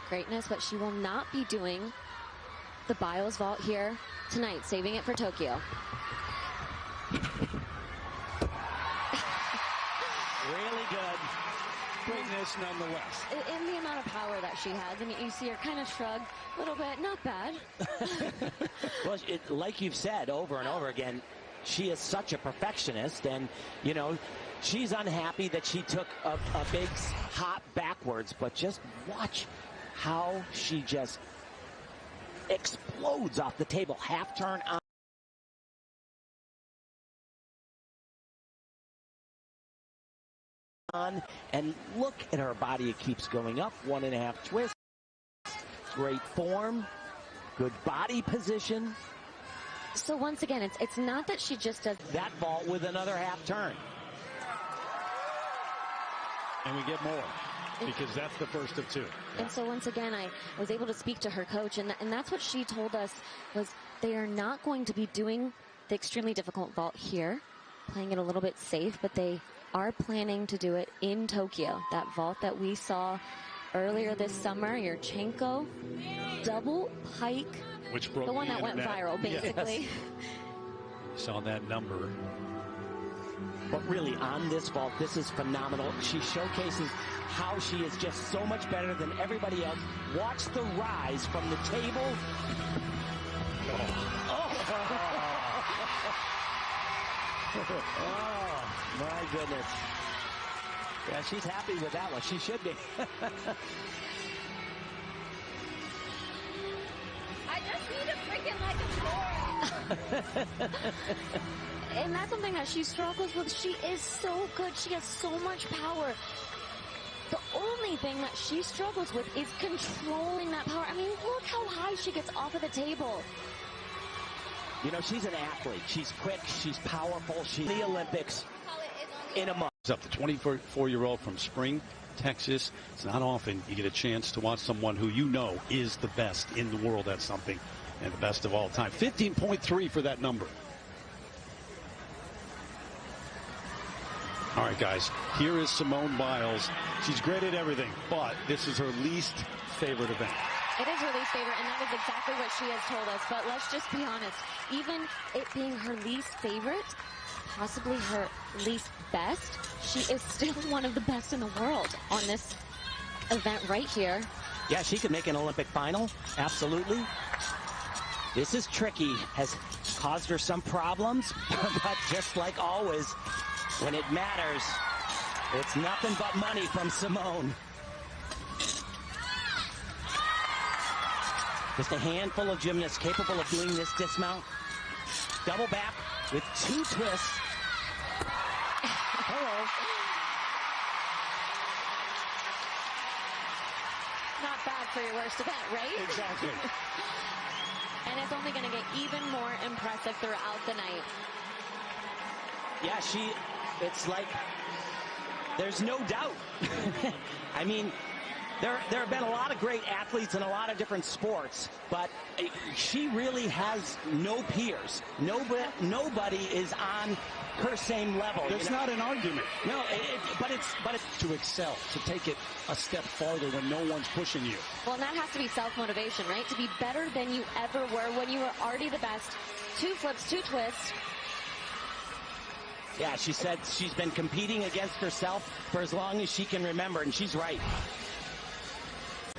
greatness, but she will not be doing the Biles vault here tonight, saving it for Tokyo. Really good. Greatness nonetheless. In the amount of power that she has, I mean, you see her kind of shrug a little bit, not bad. Well, like you've said over and over again, she is such a perfectionist, and, you know, she's unhappy that she took a big hop backwards, but just watch how she just explodes off the table. Half turn on, and look at her body. It keeps going up. 1.5 twists. Great form. Good body position. So once again, it's not that she just does that vault with another half turn. And we get more, because that's the first of 2. And so once again, I was able to speak to her coach, and that's what she told us, was they are not going to be doing the extremely difficult vault here, playing it a little bit safe, but they are planning to do it in Tokyo. That vault that we saw earlier this summer, Yurchenko, double pike, which broke the one that went viral, basically. Yes. Saw that number. But really, on this vault, this is phenomenal. She showcases how she is just so much better than everybody else. Watch the rise from the table. Oh, my goodness. Yeah, she's happy with that one. She should be. I just need a freaking like a floor. And that's something that she struggles with. She is so good. She has so much power. The only thing that she struggles with is controlling that power. I mean, look how high she gets off of the table. You know, she's an athlete. She's quick. She's powerful. She's in the Olympics in a month. Up the 24-year-old from Spring, Texas. It's not often you get a chance to watch someone who you know is the best in the world at something, and the best of all time. 15.3 for that number. All right, guys, here is Simone Biles. She's great at everything, but this is her least favorite event. It is her least favorite, and that is exactly what she has told us. But let's just be honest. Even it being her least favorite, possibly her least best, she is still one of the best in the world on this event right here. Yeah, she could make an Olympic final. Absolutely. This is tricky. Has caused her some problems, but just like always, when it matters, it's nothing but money from Simone. Just a handful of gymnasts capable of doing this dismount. Double back with 2 twists. Hello. Not bad for your worst event, right? Exactly. And it's only going to get even more impressive throughout the night. Yeah, it's like, there's no doubt. I mean, there have been a lot of great athletes in a lot of different sports, but she really has no peers. Nobody is on her same level. It's not an argument. No, but it's to excel, to take it a step farther when no one's pushing you. Well, and that has to be self-motivation, right? To be better than you ever were when you were already the best. 2 flips, 2 twists. Yeah, she said she's been competing against herself for as long as she can remember, and she's right.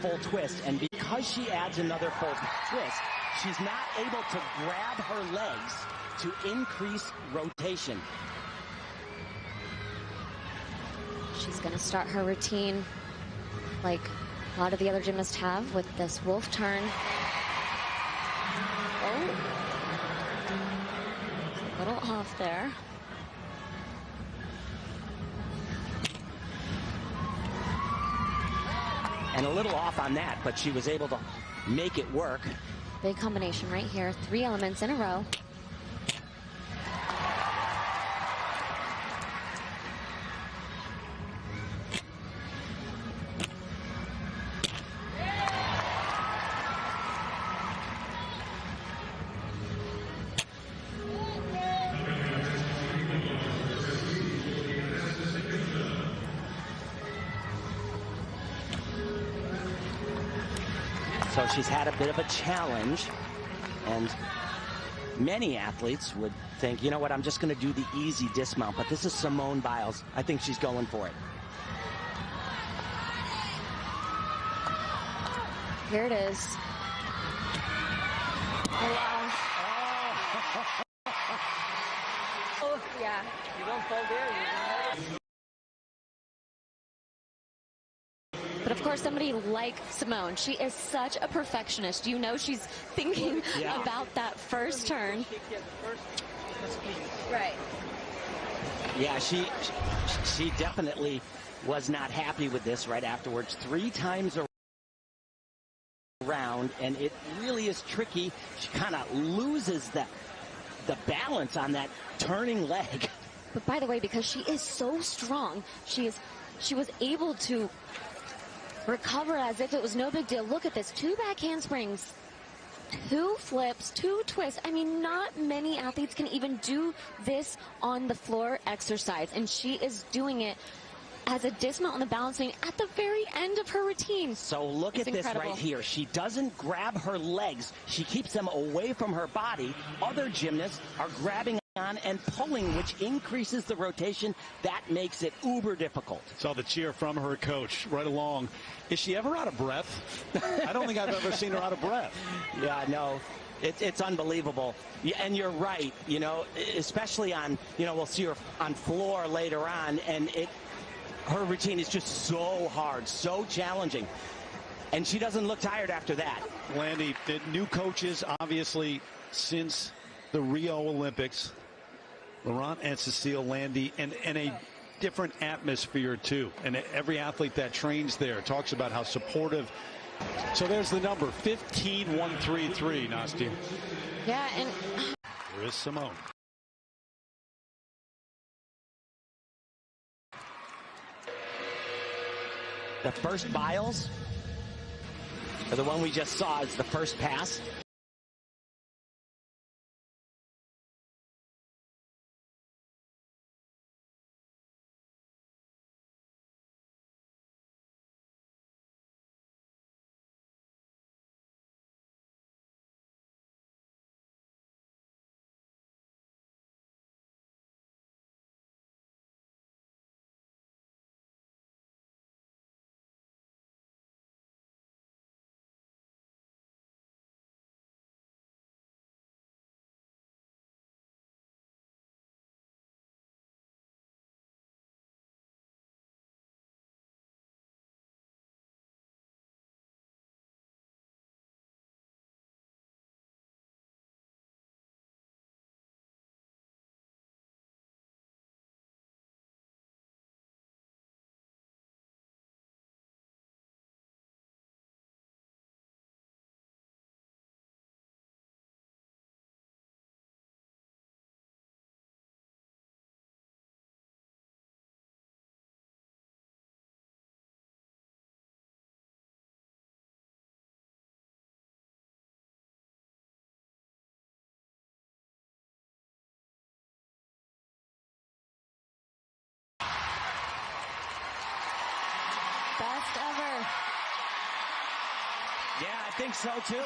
Full twist, and because she adds another full twist, she's not able to grab her legs to increase rotation. She's going to start her routine like a lot of the other gymnasts have with this wolf turn. Oh, a little off there. And a little off on that, but she was able to make it work. Big combination right here. 3 elements in a row. So she's had a bit of a challenge, and many athletes would think, you know what, I'm just going to do the easy dismount, but this is Simone Biles. I think she's going for it. Here it is. Oh, wow. Oh, yeah. You don't fall there. But of course, somebody like Simone, she is such a perfectionist. You know she's thinking about that first turn. Right. Yeah, she definitely was not happy with this right afterwards. 3 times around, and it really is tricky. She kind of loses the balance on that turning leg. But by the way, because she is so strong, she was able to recover as if it was no big deal. Look at this. 2 back handsprings, 2 flips, 2 twists. I mean, not many athletes can even do this on the floor exercise, and she is doing it as a dismount on the balance beam at the very end of her routine. So look at this right here. She doesn't grab her legs. She keeps them away from her body. Other gymnasts are grabbing on and pulling, which increases the rotation. That makes it uber difficult. Saw the cheer from her coach right along. Is she ever out of breath? I don't think I've ever seen her out of breath. Yeah, no. It's unbelievable. Yeah, and you're right, you know, especially on, you know, we'll see her on floor later on, and her routine is just so hard, so challenging. And she doesn't look tired after that. Landy, the new coaches, obviously, since the Rio Olympics, Laurent and Cecile Landy, and a different atmosphere, too. And every athlete that trains there talks about how supportive. So there's the number, 15,133, Nastia. Yeah, and Here is Simone. The first Biles, or the one we just saw, is the first pass. best ever. Yeah, I think so, too.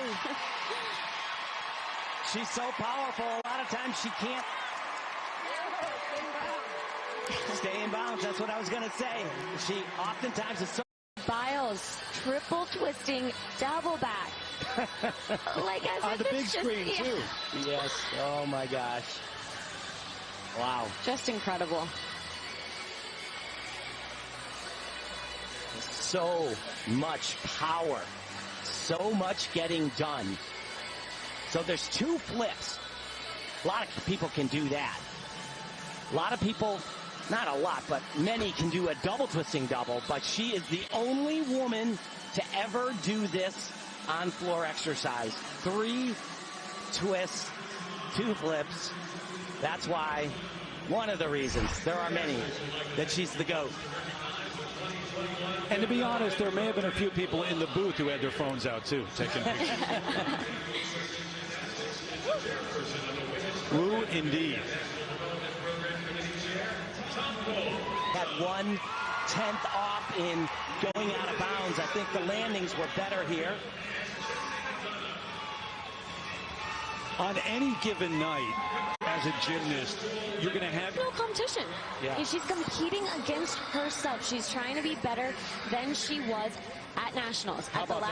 She's so powerful. A lot of times she can't stay in bounds. That's what I was going to say. She oftentimes is so. Biles, triple twisting, double back. Like as on the big screen, too. Yes. Oh, my gosh. Wow. Just incredible. So much power. So much getting done. So there's 2 flips. A lot of people can do that. A lot of people, not a lot, but many can do a double twisting double, but she is the only woman to ever do this on floor exercise. 3 twists, 2 flips. That's why, one of the reasons, there are many, that she's the GOAT. And to be honest, there may have been a few people in the booth who had their phones out, too, taking pictures. Woo, indeed. Had 1/10 off in going out of bounds. I think the landings were better here. On any given night, as a gymnast, you're going to have no competition. Yeah. And she's competing against herself. She's trying to be better than she was at nationals. How about